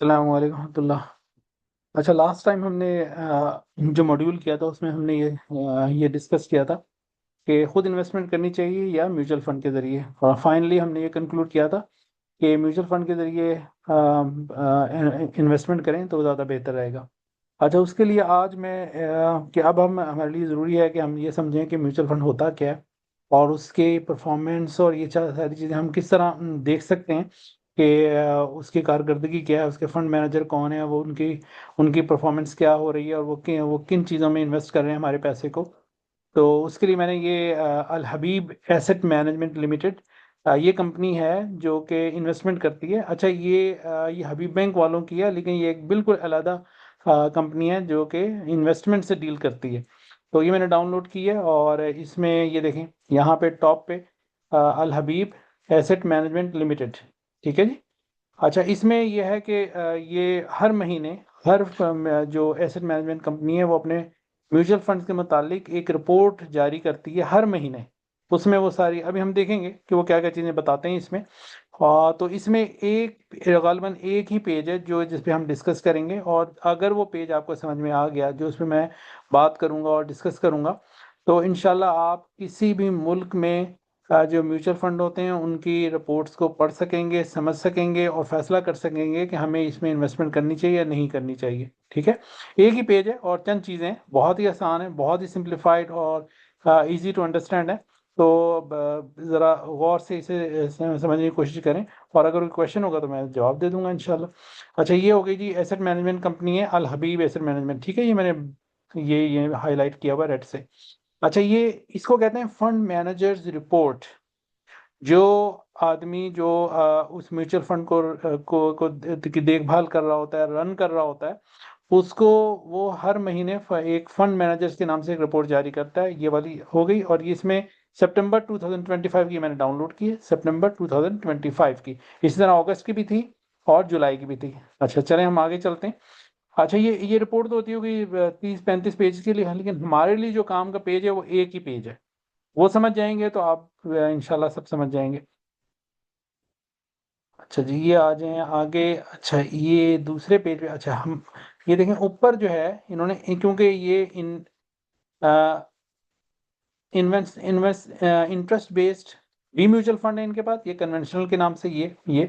अस्सलाम वालेकुम रहमतुल्लाह। अच्छा, लास्ट टाइम हमने जो मॉड्यूल किया था उसमें हमने ये डिस्कस किया था कि खुद इन्वेस्टमेंट करनी चाहिए या म्यूचुअल फंड के ज़रिए, और फाइनली हमने ये कंक्लूड किया था कि म्यूचुअल फंड के ज़रिए इन्वेस्टमेंट करें तो ज़्यादा बेहतर रहेगा। अच्छा, उसके लिए आज मैं कि अब हम हमारे लिए ज़रूरी है कि हम ये समझें कि म्यूचुअल फंड होता क्या है और उसके परफॉर्मेंस और ये सारी चीज़ें हम किस तरह देख सकते हैं कि उसकी कारकर्दगी क्या है, उसके फंड मैनेजर कौन है, वो उनकी उनकी परफॉर्मेंस क्या हो रही है और वो किन चीज़ों में इन्वेस्ट कर रहे हैं हमारे पैसे को। तो उसके लिए मैंने ये अल हबीब एसेट मैनेजमेंट लिमिटेड, ये कंपनी है जो कि इन्वेस्टमेंट करती है। अच्छा, ये हबीब बैंक वालों की है, लेकिन ये एक बिल्कुल अलहदा कंपनी है जो कि इन्वेस्टमेंट से डील करती है। तो ये मैंने डाउनलोड की है और इसमें ये देखें, यहाँ पे टॉप पे अल हबीब एसेट मैनेजमेंट लिमिटेड, ठीक है जी। अच्छा, इसमें यह है कि ये हर महीने हर जो एसेट मैनेजमेंट कंपनी है वो अपने म्यूचुअल फंड्स के मुतालिक एक रिपोर्ट जारी करती है हर महीने। उसमें वो सारी अभी हम देखेंगे कि वो क्या क्या चीज़ें बताते हैं इसमें। तो इसमें एक गालबन एक ही पेज है जो जिस पे हम डिस्कस करेंगे, और अगर वो पेज आपको समझ में आ गया जो उस पे मैं बात करूंगा और डिस्कस करूंगा, तो इंशाल्लाह आप किसी भी मुल्क में जो म्यूचुअल फंड होते हैं उनकी रिपोर्ट्स को पढ़ सकेंगे, समझ सकेंगे और फैसला कर सकेंगे कि हमें इसमें इन्वेस्टमेंट करनी चाहिए या नहीं करनी चाहिए। ठीक है, एक ही पेज है और चंद चीज़ें हैं, बहुत ही आसान है, बहुत ही सिंप्लीफाइड और इजी टू अंडरस्टैंड है। तो ज़रा गौर से इसे समझने की कोशिश करें, और अगर कोई क्वेश्चन होगा तो मैं जवाब दे दूंगा इंशाल्लाह। अच्छा, ये हो गई जी एसेट मैनेजमेंट कंपनी है अल हबीब एसेट मैनेजमेंट, ठीक है। ये मैंने ये हाईलाइट किया हुआ रेड से। अच्छा, ये इसको कहते हैं फंड मैनेजर्स रिपोर्ट। जो आदमी जो उस म्यूचुअल फंड की देखभाल कर रहा होता है, रन कर रहा होता है, उसको वो हर महीने एक फंड मैनेजर्स के नाम से एक रिपोर्ट जारी करता है। ये वाली हो गई, और ये इसमें सितंबर 2025 की मैंने डाउनलोड की है, सितंबर 2025 की। इसी तरह अगस्त की भी थी और जुलाई की भी थी। अच्छा, चलें हम आगे चलते हैं। अच्छा, ये रिपोर्ट तो होती होगी 30-35 पेज के लिए, लेकिन हमारे लिए जो काम का पेज है वो एक ही पेज है। वो समझ जाएंगे तो आप इंशाल्लाह सब समझ जाएंगे। अच्छा जी, ये आ जाए आगे। अच्छा, ये दूसरे पेज पे, अच्छा हम ये देखें ऊपर जो है इन्होंने, क्योंकि ये इन्वेस्ट इन्वेस्ट इंटरेस्ट बेस्ड भी म्यूचुअल फंड है इनके पास, ये कन्वेंशनल के नाम से ये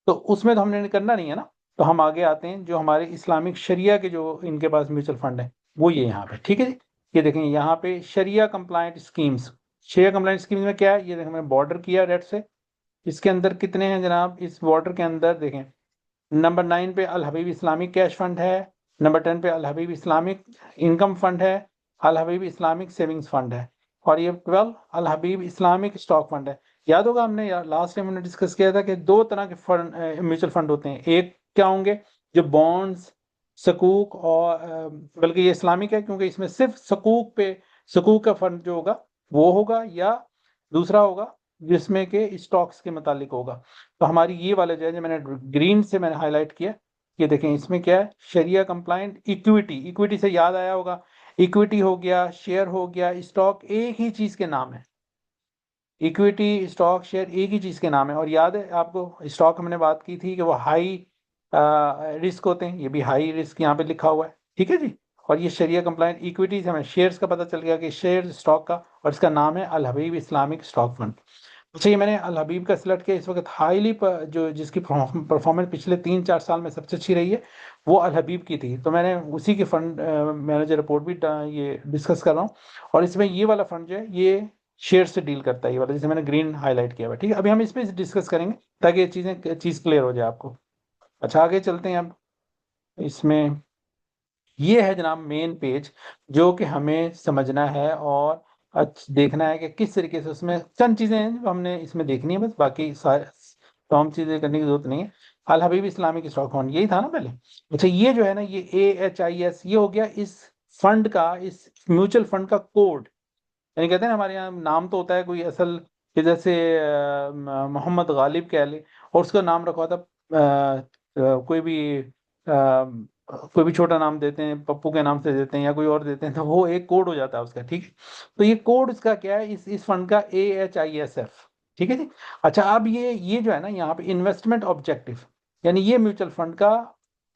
तो उसमें तो हमने करना नहीं है ना। तो हम आगे आते हैं, जो हमारे इस्लामिक शरिया के जो इनके पास म्यूचुअल फंड है वो ये यहाँ पे, ठीक है जी। ये देखें यहाँ पे शरिया कंप्लाइंट स्कीम्स। शरिया कंप्लाइंट स्कीम्स में क्या है, ये देखें मैंने बॉर्डर किया रेड से। इसके अंदर कितने हैं जनाब, इस बॉर्डर के अंदर देखें, नंबर 9 पे अल हबीब इस्लामिक कैश फंड है, नंबर 10 पे अल हबीब इस्लामिक इनकम फंड है, अल हबीब इस्लामिक सेविंग्स फंड है, और ये 12 अल हबीब इस्लामिक स्टॉक फंड है। याद होगा हमने लास्ट टाइम हमने डिस्कस किया था कि दो तरह के फंड म्यूचुअल फंड होते हैं। एक क्या होंगे, जो बॉन्ड्स सकूक और बल्कि ये इस्लामिक है क्योंकि इसमें सिर्फ सकूक पे सकूक का फंड जो होगा वो होगा, या दूसरा होगा जिसमें के स्टॉक्स के मुतालिक होगा। तो हमारी ये वाले जो है, जो मैंने ग्रीन से मैंने हाईलाइट किया, ये देखें इसमें क्या है, शरिया कंप्लाइंट इक्विटी। इक्विटी से याद आया होगा, इक्विटी हो गया, शेयर हो गया, स्टॉक एक ही चीज के नाम है। इक्विटी स्टॉक शेयर एक ही चीज के नाम है। और याद है आपको, स्टॉक हमने बात की थी कि वो हाई रिस्क होते हैं, ये भी हाई रिस्क यहाँ पे लिखा हुआ है, ठीक है जी। और ये शरिया कंप्लाइंट इक्विटी से हमें शेयर्स का पता चल गया कि शेयर स्टॉक का, और इसका नाम है अल हबीब इस्लामिक स्टॉक फंड। अच्छा, ये मैंने अल हबीब का सिलेक्ट किया, इस वक्त हाईली जो जिसकी परफॉर्मेंस पिछले 3-4 साल में सबसे अच्छी रही है वो अल हबीब की थी। तो मैंने उसी की फंड मैनेजर रिपोर्ट भी ये डिस्कस कर रहा हूँ। और इसमें ये वाला फंड जो है ये शेयर से डील करता है, ये वाला जिसे मैंने ग्रीन हाईलाइट किया हुआ है, ठीक है। अभी हम इस पे डिस्कस करेंगे ताकि ये चीज़ क्लियर हो जाए आपको। अच्छा, आगे चलते हैं अब। इसमें ये है जनाब मेन पेज, जो कि हमें समझना है और देखना है कि किस तरीके से, उसमें चंद चीजें हैं जो हमने इसमें देखनी है, बस बाकी सारे तमाम चीजें करने की जरूरत नहीं है। अल हबीब इस्लामिक स्टॉक फंड यही था ना पहले। अच्छा, ये जो है ना, ये AHIS ये हो गया इस फंड का, इस म्यूचुअल फंड का कोड। यानी कहते हैं ना हमारे यहाँ नाम तो होता है कोई असल, कि जैसे मोहम्मद गालिब कह ले और उसका नाम रखा था कोई भी छोटा नाम देते हैं, पप्पू के नाम से देते हैं या कोई और देते हैं, तो वो एक कोड हो जाता है उसका, ठीक है। तो ये कोड इसका क्या है, इस फंड का AHISF, ठीक है जी। अच्छा, अब ये जो है ना यहाँ पे इन्वेस्टमेंट ऑब्जेक्टिव, यानी ये म्यूचुअल फंड का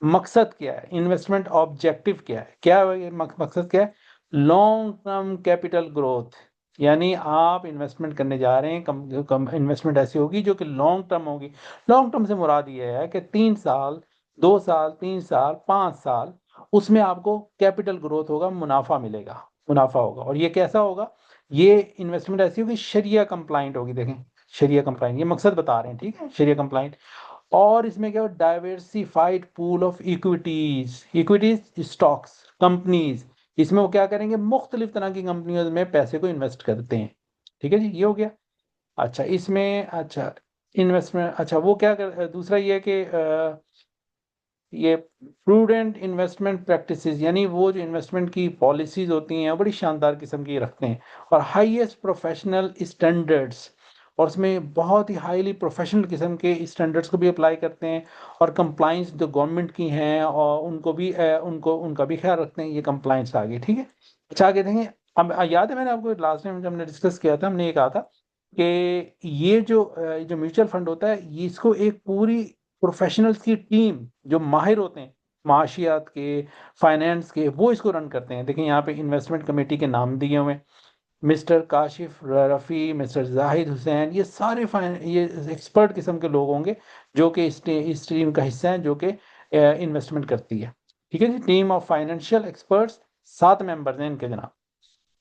मकसद क्या है, इन्वेस्टमेंट ऑब्जेक्टिव क्या है ये मकसद क्या है, लॉन्ग टर्म कैपिटल ग्रोथ, यानी आप इन्वेस्टमेंट करने जा रहे हैं, कम इन्वेस्टमेंट ऐसी होगी जो कि लॉन्ग टर्म होगी। लॉन्ग टर्म से मुराद ये है कि 3 साल, 2 साल, 3 साल, 5 साल, उसमें आपको कैपिटल ग्रोथ होगा, मुनाफा मिलेगा, मुनाफा होगा। और ये कैसा होगा, ये इन्वेस्टमेंट ऐसी होगी शरिया कंप्लाइंट होगी। देखें, शरिया कंप्लाइंट, ये मकसद बता रहे हैं, ठीक है, शरिया कंप्लाइंट। और इसमें क्या हो, diversified pool of equities, equities stocks companies, इसमें वो क्या करेंगे, मुख्तलिफ तरह की कंपनियों में पैसे को इन्वेस्ट करते हैं। ठीक है जी, ये हो गया। अच्छा इसमें, अच्छा इन्वेस्टमेंट, अच्छा वो क्या कर, दूसरा ये है कि ये प्रूडेंट इन्वेस्टमेंट प्रैक्टिसेस, यानी वो जो इन्वेस्टमेंट की पॉलिसीज होती हैं बड़ी शानदार किस्म की रखते हैं, और हाईएस्ट प्रोफेशनल स्टैंडर्ड्स, और उसमें बहुत ही हाईली प्रोफेशनल किस्म के स्टैंडर्ड्स को भी अप्लाई करते हैं, और कंप्लाइंस जो गवर्नमेंट की हैं और उनको भी उनका भी ख्याल रखते हैं। ये कंप्लाइंस आ गई, ठीक है। अच्छा आगे देखें, अब याद है मैंने आपको लास्ट टाइम जब हमने डिस्कस किया था, हमने ये कहा था कि ये जो म्यूचुअल फंड होता है, ये इसको एक पूरी प्रोफेशनल्स की टीम जो माहिर होते हैं माशियात के, फाइनेंस के, वो इसको रन करते हैं। देखिए यहाँ पे इन्वेस्टमेंट कमेटी के नाम दिए हुए हैं, मिस्टर काशिफ रफ़ी, मिस्टर जाहिद हुसैन, ये सारे ये एक्सपर्ट किस्म के लोग होंगे जो कि इस टीम का हिस्सा हैं, जो कि इन्वेस्टमेंट करती है। ठीक है जी, team of financial experts, 7 members हैं इनके जनाब।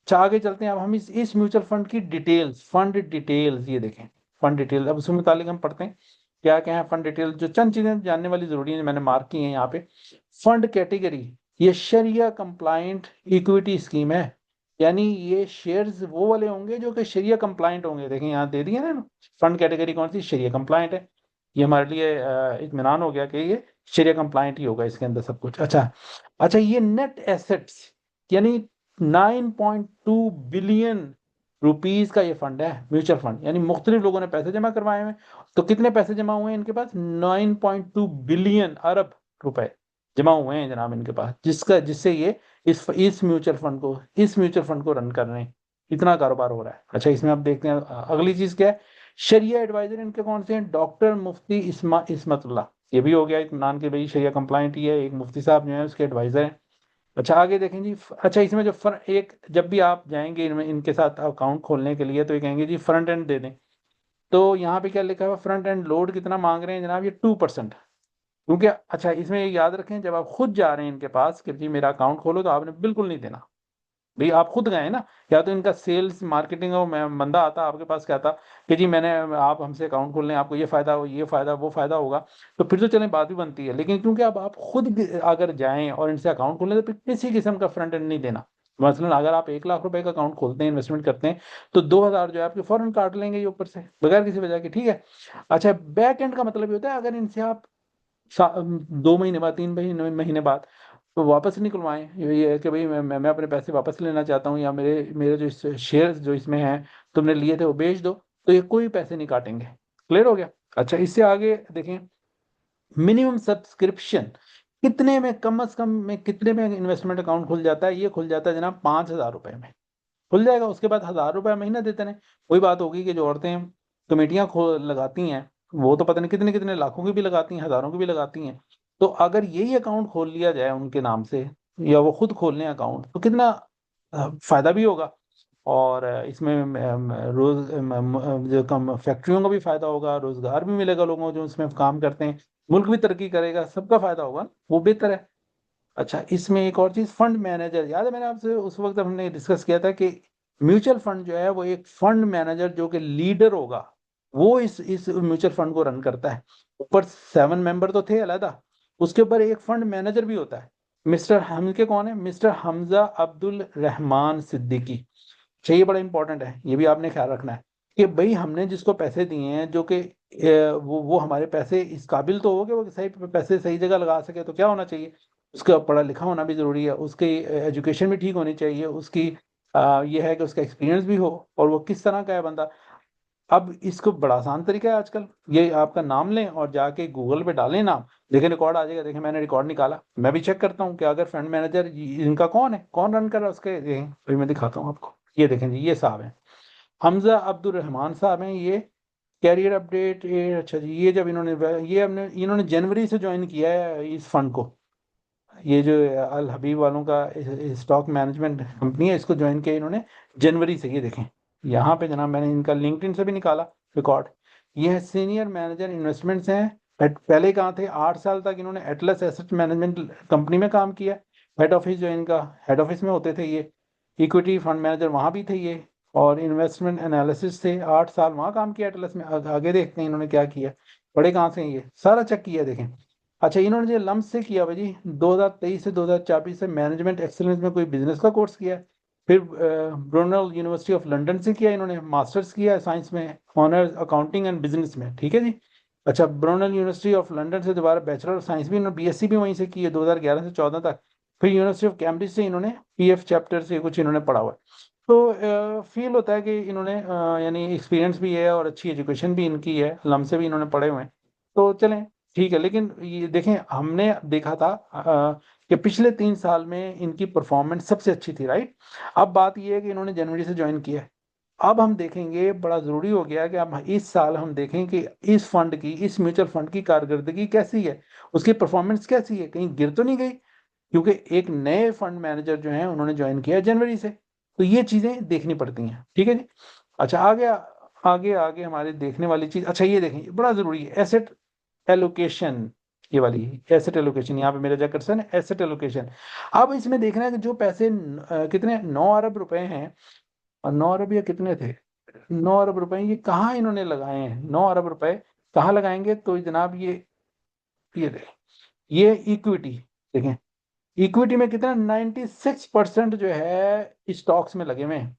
अच्छा आगे चलते हैं, अब हम इस म्यूचुअल फंड की डिटेल्स, फंड डिटेल्स ये देखें, फंड डिटेल, अब उसके मुतालिक हम पढ़ते हैं क्या क्या है फंड डिटेल। जो चंद चीजें जानने वाली जरूरी है मैंने मार्क की हैं यहाँ पे। फंड कैटेगरी, ये शरिया कंप्लाइंट इक्विटी स्कीम है, यानी ये शेयर्स वो वाले होंगे जो कि शरिया कंप्लाइंट होंगे। देखें यहाँ दे दिए ना, फंड कैटेगरी कौन सी, शरिया कंप्लाइंट है। ये हमारे लिए इत्मीनान हो गया कि ये शरिया कंप्लाइंट ही होगा इसके अंदर सब कुछ। अच्छा, अच्छा ये नेट एसेट्स, यानी 9.2 बिलियन रुपीज का ये फंड है, म्यूचुअल फंड, यानी मुख्तलिफ लोगों ने पैसे जमा करवाए हैं। तो कितने पैसे जमा हुए हैं इनके पास, 9.2 बिलियन अरब रुपए जमा हुए हैं जनाब इनके पास, जिससे ये इस म्यूचुअल फंड को रन कर रहे हैं, इतना कारोबार हो रहा है। अच्छा इसमें आप देखते हैं अगली चीज क्या है, शरिया एडवाइजर इनके कौन से हैं, डॉक्टर मुफ्ती इस्मतुल्लाह, ये भी हो गया इत्मीनान के भाई शरिया कंप्लाइंट ही है, एक मुफ्ती साहब जो है उसके एडवाइजर हैं। अच्छा आगे देखें जी, अच्छा इसमें जो एक जब भी आप जाएंगे इनमें इनके साथ अकाउंट खोलने के लिए, तो ये कहेंगे जी फ्रंट एंड दे दें। तो यहाँ पे क्या लिखा हुआ, फ्रंट एंड लोड कितना मांग रहे हैं जनाब, ये 2%। क्योंकि अच्छा इसमें ये याद रखें, जब आप खुद जा रहे हैं इनके पास कि जी मेरा अकाउंट खोलो, तो आपने बिल्कुल नहीं देना। भाई आप खुद गए ना, या तो इनका सेल्स मार्केटिंग और बंदा आता आपके पास कहता कि जी मैंने, आप हमसे अकाउंट खोल लें, आपको ये फायदा, ये फायदा, वो फायदा होगा, तो फिर तो चलें बात भी बनती है। लेकिन क्योंकि अब आप खुद भी अगर जाएं और इनसे अकाउंट खोलें, तो फिर किसी किस्म का फ्रंट एंड नहीं देना। मसलन अगर आप 1 लाख रुपए का अकाउंट खोलते हैं, इन्वेस्टमेंट करते हैं, तो 2,000 जो है आपके फौरन काट लेंगे ये ऊपर से, बगैर किसी वजह के, ठीक है। अच्छा बैक एंड का मतलब ये होता है, अगर इनसे आप 2 महीने बाद, 3 महीने बाद तो वापस निकलवाएं, ये है कि भाई मैं अपने पैसे वापस लेना चाहता हूँ, या मेरे मेरे जो शेयर्स जो इसमें हैं तुमने लिए थे वो बेच दो, तो ये कोई पैसे नहीं काटेंगे। क्लियर हो गया। अच्छा इससे आगे देखें, मिनिमम सब्सक्रिप्शन कितने में, कम से कम में कितने में इन्वेस्टमेंट अकाउंट खुल जाता है, ये खुल जाता है जनाब 5,000 रुपए में खुल जाएगा। उसके बाद 1,000 रुपये महीना देते रहे। वही बात होगी कि जो औरतें कमेटियां लगाती हैं, वो तो पता नहीं कितने कितने लाखों की भी लगाती हैं, हजारों की भी लगाती हैं। तो अगर यही अकाउंट खोल लिया जाए उनके नाम से, या वो खुद खोल लें अकाउंट, तो कितना फायदा भी होगा। और इसमें रोज जो कम फैक्ट्रियों का भी फायदा होगा, रोजगार भी मिलेगा लोगों को जो उसमें काम करते हैं, मुल्क भी तरक्की करेगा, सबका फायदा होगा ना, वो बेहतर है। अच्छा इसमें एक और चीज, फंड मैनेजर, याद है मैंने आपसे उस वक्त हमने डिस्कस किया था कि म्यूचुअल फंड जो है वो एक फंड मैनेजर जो कि लीडर होगा, वो इस म्यूचुअल फंड को रन करता है। ऊपर 7 मेंबर तो थे अलहदा, उसके ऊपर एक फंड मैनेजर भी होता है। मिस्टर हम के कौन है, मिस्टर हमजा अब्दुल रहमान सिद्दीकी। अच्छा ये बड़ा इंपॉर्टेंट है, ये भी आपने ख्याल रखना है कि भाई हमने जिसको पैसे दिए हैं, जो कि वो हमारे पैसे इस काबिल तो हो कि वो सही पैसे सही जगह लगा सके, तो क्या होना चाहिए, उसका पढ़ा लिखा होना भी जरूरी है, उसकी एजुकेशन भी ठीक होनी चाहिए, उसकी ये है कि उसका एक्सपीरियंस भी हो, और वो किस तरह का है बंदा। अब इसको बड़ा आसान तरीका है आजकल, ये आपका नाम लें और जाके गूगल पे डालें नाम, देखें रिकॉर्ड आ जाएगा। देखें मैंने रिकॉर्ड निकाला, मैं भी चेक करता हूँ कि अगर फंड मैनेजर इनका कौन है, कौन रन कर रहा है उसके, देखें अभी मैं दिखाता हूँ आपको। ये देखें जी, ये साहब हैं, हमजा अब्दुल रहमान साहब हैं ये, कैरियर अपडेट, ये अच्छा जी, ये जब इन्होंने जनवरी से ज्वाइन किया है इस फंड को। ये जो अल हबीब वालों का स्टॉक मैनेजमेंट कंपनी है, इसको ज्वाइन किया इन्होंने जनवरी से। ये देखें यहाँ पे जनाब, मैंने इनका लिंक्डइन से भी निकाला रिकॉर्ड। ये है सीनियर मैनेजर इन्वेस्टमेंट्स हैं। पहले कहाँ थे, 8 साल तक इन्होंने एटलस एसेट मैनेजमेंट कंपनी में काम किया। हेड ऑफिस जो इनका, हेड ऑफिस में होते थे ये। इक्विटी फंड मैनेजर वहाँ भी थे ये, और इन्वेस्टमेंट एनालिसिस थे, 8 साल वहाँ काम किया एटलस में। आगे देखते हैं इन्होंने क्या किया। बड़े कहाँ से हैं ये, सारा चेक किया देखें। अच्छा, इन्होंने जो लम्स से किया भाई जी, 2023 से 2024 से मैनेजमेंट एक्सीलेंस में कोई बिजनेस का कोर्स किया है। फिर ब्रुनल यूनिवर्सिटी ऑफ लंदन से किया इन्होंने, मास्टर्स किया है साइंस में, ऑनर्स अकाउंटिंग एंड बिजनेस में, ठीक है जी। अच्छा, ब्रुनल यूनिवर्सिटी ऑफ लंदन से दोबारा बैचलर ऑफ साइंस भी इन्होंने, बीएससी भी वहीं से की है 2011 से 14 तक। फिर यूनिवर्सिटी ऑफ कैम्ब्रिज से इन्होंने पीएफ चैप्टर से कुछ इन्होंने पढ़ा हुआ है। तो फील होता है कि इन्होंने यानी एक्सपीरियंस भी है और अच्छी एजुकेशन भी इनकी है, लम से भी इन्होंने पढ़े हुए हैं। तो चलें, ठीक है। लेकिन ये देखें, हमने देखा था कि पिछले 3 साल में इनकी परफॉर्मेंस सबसे अच्छी थी, राइट। अब बात ये है कि इन्होंने जनवरी से ज्वाइन किया है। अब हम देखेंगे, बड़ा जरूरी हो गया कि अब इस साल हम देखें कि इस फंड की, इस म्यूचुअल फंड की कारकर्दगी कैसी है, उसकी परफॉर्मेंस कैसी है, कहीं गिर तो नहीं गई। क्योंकि एक नए फंड मैनेजर जो हैं उन्होंने ज्वाइन किया है जनवरी से, तो ये चीजें देखनी पड़ती हैं, ठीक है जी। अच्छा, आगे आगे आगे हमारे देखने वाली चीज, अच्छा ये देखें, ये बड़ा जरूरी है, एसेट एलोकेशन। ये वाली एसेट एलोकेशन, यहाँ पे मेरा जो कर्सर है, एसेट एलोकेशन। अब इसमें देखना है कि जो पैसे कितने 9 अरब रुपए हैं, और 9 अरब या कितने थे, 9 अरब रुपए ये कहाँ इन्होंने लगाए हैं, 9 अरब रुपए कहाँ लगाएंगे, तो जनाब ये देखें, ये इक्विटी देखें। इक्विटी में कितना, 96% जो है स्टॉक्स में लगे हुए हैं।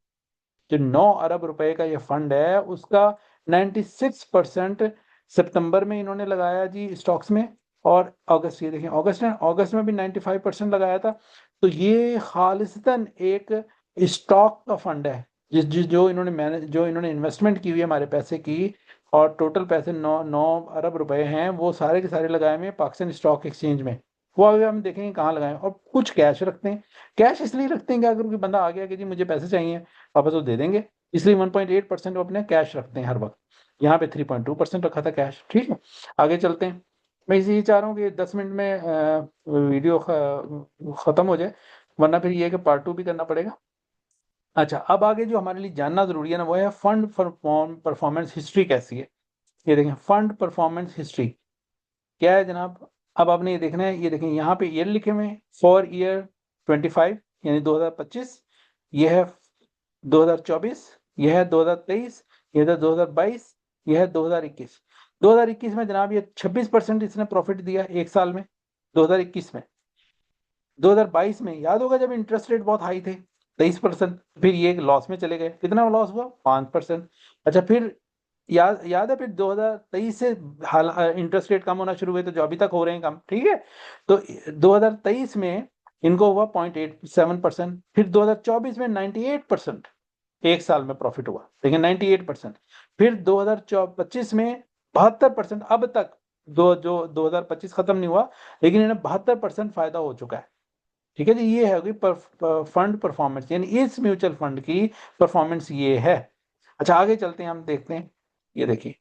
जो 9 अरब रुपए का ये फंड है, उसका 96% सितंबर में इन्होंने लगाया जी स्टॉक्स में। और अगस्त, ये देखें अगस्त है, अगस्त में भी 95% लगाया था। तो ये खालिसतन एक स्टॉक का फंड है, जो इन्होंने मैनेज, जो इन्होंने इन्वेस्टमेंट की हुई है हमारे पैसे की। और टोटल पैसे 9 अरब रुपए हैं, वो सारे के सारे लगाए हुए हैं पाकिस्तान स्टॉक एक्सचेंज में। वो अगर हम देखेंगे कहाँ लगाए हैं। और कुछ कैश रखते हैं। कैश इसलिए रखते हैं कि अगर कोई बंदा आ गया कि जी मुझे पैसे चाहिए, वापस वो दे देंगे। इसलिए 1.8% वो अपने कैश रखते हैं हर वक्त। यहाँ पे 3.2% रखा था कैश, ठीक है। आगे चलते हैं। मैं यही चाह रहा हूँ कि 10 मिनट में वीडियो खत्म हो जाए, वरना फिर ये है कि पार्ट 2 भी करना पड़ेगा। अच्छा, अब आगे जो हमारे लिए जानना जरूरी है ना, वो है फंड परफॉर्मेंस हिस्ट्री कैसी है। ये देखें, फंड परफॉर्मेंस हिस्ट्री क्या है जनाब। अब आपने ये देखना है, ये देखें यहाँ पे ईयर लिखे हुए हैं, फॉर ईयर 25 यानी 2025, ये है 2024, यह है 2023, यह है 2022, यह है 2021। 2021 में जनाब ये 26% इसने प्रॉफिट दिया एक साल में, 2021 में। 2022 में याद होगा जब इंटरेस्ट रेट बहुत हाई थे, 23%। फिर ये लॉस में चले गए, कितना लॉस हुआ, 5%। अच्छा, फिर याद याद है, फिर 2023 से हाल इंटरेस्ट रेट कम होना शुरू हुए, तो जो अभी तक हो रहे हैं कम, ठीक है। तो 2023 में इनको हुआ 0.87%। फिर 2024 में 98%, एक साल में प्रॉफिट हुआ, लेकिन 98%। फिर 2025 में 72%, अब तक जो 2025 खत्म नहीं हुआ, लेकिन इन्हें 72% फायदा हो चुका है, ठीक है जी। ये है फंड परफॉर्मेंस, यानी इस म्यूचुअल फंड की परफॉर्मेंस ये है। अच्छा, आगे चलते हैं, हम देखते हैं। ये देखिए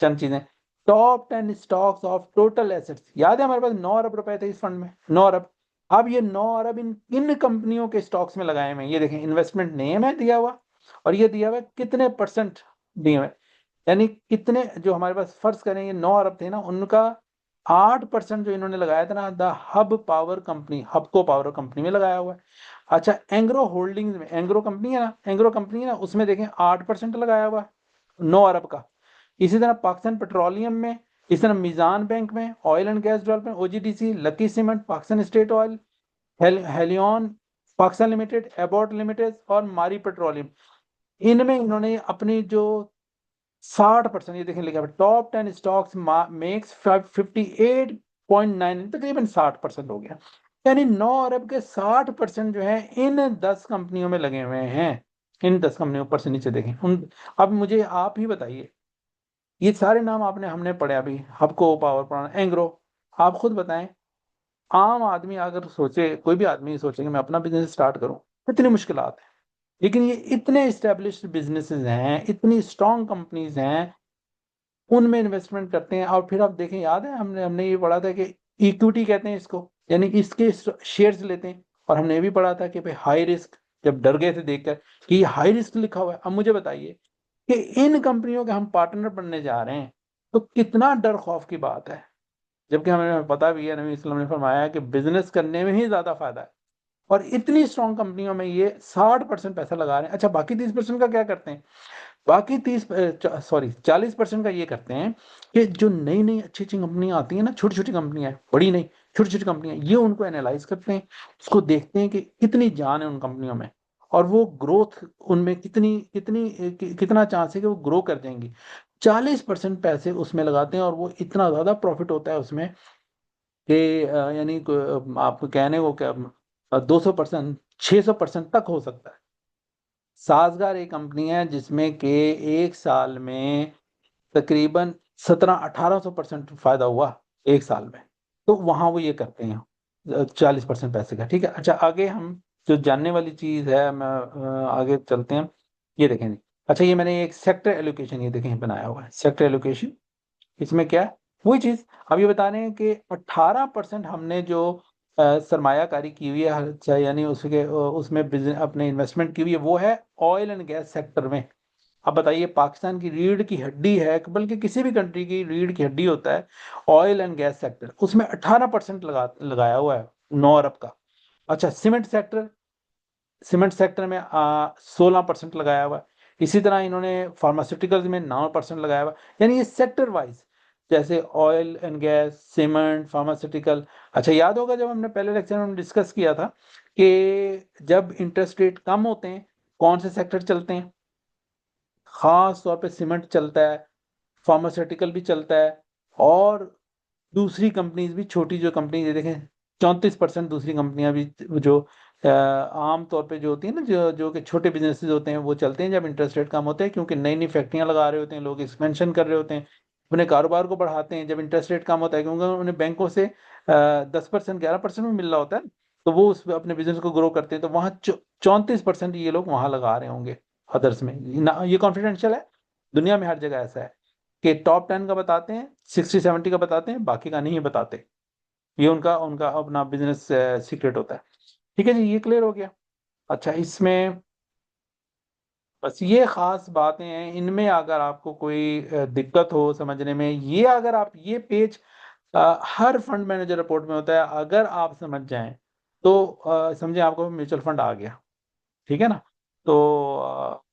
चंद चीजें, top 10 stocks of total assets. याद है हमारे पास 9 अरब रुपए थे इस फंड में, 9 अरब। अब ये 9 अरब इन इन कंपनियों के स्टॉक्स में लगाए हुए हैं। ये देखें, इन्वेस्टमेंट नेम है दिया हुआ, और ये दिया हुआ है कितने परसेंट दिए हुए, यानी कितने, जो हमारे पास फर्ज करें ये 9 अरब थे ना, उनका 8% जो इन्होंने लगाया था ना, the hub power company, हबको power company में लगाया हुआ है। अच्छा, एंग्रो होल्डिंग्स में, एंग्रो कंपनी है ना, एंग्रो कंपनी है ना, उसमें देखें 8% लगाया हुआ है 9 अरब का। इसी तरह पाकिस्तान पेट्रोलियम में, इसी तरह मीजान बैंक में, oil and gas development, OGDC, lucky cement, Pakistan state oil, Helion Pakistan limited, Abbott limited, और मारी पेट्रोलियम। इनमें इन्होंने अपनी जो 60%, ये देखें लिखा है टॉप 10 स्टॉक्स मेक्स 58.9, तकरीबन 60% हो गया। यानी 9 अरब के 60% जो है इन 10 कंपनियों में लगे हुए हैं। इन 10 कंपनियों, ऊपर से नीचे देखें उन। अब मुझे आप ही बताइए, ये सारे नाम आपने, हमने पढ़े अभी, हबको पावर प्लांट, एंग्रो। आप खुद बताएं, आम आदमी अगर सोचे, कोई भी आदमी सोचे कि मैं अपना बिजनेस स्टार्ट करूं, कितनी मुश्किलात है। लेकिन ये इतने इस्टेब्लिश्ड बिजनेसेस हैं, इतनी स्ट्रांग कंपनीज हैं, उनमें इन्वेस्टमेंट करते हैं। और फिर आप देखें, याद है हमने हमने ये पढ़ा था कि इक्विटी कहते हैं इसको, यानी इसके शेयर्स लेते हैं। और हमने ये भी पढ़ा था कि भाई हाई रिस्क, जब डर गए थे देखकर कि ये हाई रिस्क लिखा हुआ है। अब मुझे बताइए कि इन कंपनियों के हम पार्टनर बनने जा रहे हैं, तो कितना डर खौफ की बात है। जबकि हमें पता भी है, नबी वसल्लम ने फरमाया है कि बिजनेस करने में ही ज्यादा फायदा है। और इतनी स्ट्रॉन्ग कंपनियों में ये 60% पैसा लगा रहे हैं। अच्छा, बाकी 30% का क्या करते हैं? बाकी 40% का ये करते हैं कि जो नई नई अच्छी अच्छी कंपनियां आती हैं ना, छोटी छोटी कंपनियां, बड़ी नहीं, छोटी छोटी कंपनियां, ये उनको एनालाइज करते हैं, उसको देखते हैं कि कितनी जान है उन कंपनियों में, और वो ग्रोथ उनमें कितनी कितनी कितना चांस है कि वो ग्रो कर जाएंगी। 40% पैसे उसमें लगाते हैं, और वो इतना ज्यादा प्रॉफिट होता है उसमें कि यानी आप कहने को क्या, 200%, 600% तक हो सकता है। साजगार एक कंपनी है जिसमें कि एक साल में तकरीबन 1700-1800% फायदा हुआ एक साल में। तो वहां वो ये करते हैं 40% पैसे का। ठीक है, अच्छा आगे हम जो जानने वाली चीज है, मैं आगे चलते हैं। ये देखें जी। अच्छा, ये मैंने एक सेक्टर एलोकेशन, ये देखें बनाया हुआ है सेक्टर एलोकेशन। इसमें क्या है, वही चीज अब ये बता रहे हैं कि 18% हमने जो सरमायाकारी की हुई है, चाहे यानी उसके उसमें बिजनेस अपने इन्वेस्टमेंट की हुई है, वो है ऑयल एंड गैस सेक्टर में। अब बताइए, पाकिस्तान की रीढ़ की हड्डी है, बल्कि किसी भी कंट्री की रीढ़ की हड्डी होता है ऑयल एंड गैस सेक्टर, उसमें 18% लगाया हुआ है, 9 अरब का। अच्छा, सीमेंट सेक्टर में 16% लगाया हुआ है। इसी तरह इन्होंने फार्मास्यूटिकल्स में 9% लगाया हुआ है। यानी ये सेक्टर वाइज, जैसे oil and gas, cement, pharmaceutical. अच्छा, याद होगा जब हमने पहले लेक्चर में डिस्कस किया था कि जब इंटरेस्ट रेट कम होते हैं, कौन से सेक्टर चलते हैं? खास तौर पे सीमेंट चलता है, फार्मास्यूटिकल भी चलता है, और दूसरी कंपनीज भी, छोटी जो कंपनी देखें, 34% दूसरी कंपनियां भी, जो आम तौर पे जो होती है ना, जो जो कि छोटे बिजनेसेस होते हैं, वो चलते हैं जब इंटरेस्ट रेट कम होते हैं, क्योंकि नई नई फैक्ट्रियां लगा रहे होते हैं लोग, एक्सपेंशन कर रहे होते हैं, अपने कारोबार को बढ़ाते हैं जब इंटरेस्ट रेट कम होता है, क्योंकि उन्हें बैंकों से 10%, 11% में मिल रहा होता है। तो वो उस अपने बिजनेस को ग्रो करते हैं, तो वहाँ 34% ये लोग वहां लगा रहे होंगे अदर्स में ना। ये कॉन्फिडेंशियल है, दुनिया में हर जगह ऐसा है कि टॉप 10 का बताते हैं, 60-70 का बताते हैं, बाकी का नहीं बताते। ये उनका उनका अपना बिजनेस सीक्रेट होता है। ठीक है जी, ये क्लियर हो गया। अच्छा, इसमें बस ये खास बातें हैं, इनमें अगर आपको कोई दिक्कत हो समझने में, ये अगर आप ये पेज हर फंड मैनेजर रिपोर्ट में होता है, अगर आप समझ जाएं तो समझे आपको म्यूचुअल फंड आ गया। ठीक है ना? तो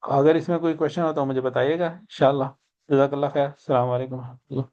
अगर इसमें कोई क्वेश्चन हो तो मुझे बताइएगा, इंशाल्लाह। जज़ाकल्लाह खैर, अस्सलाम वालेकुम।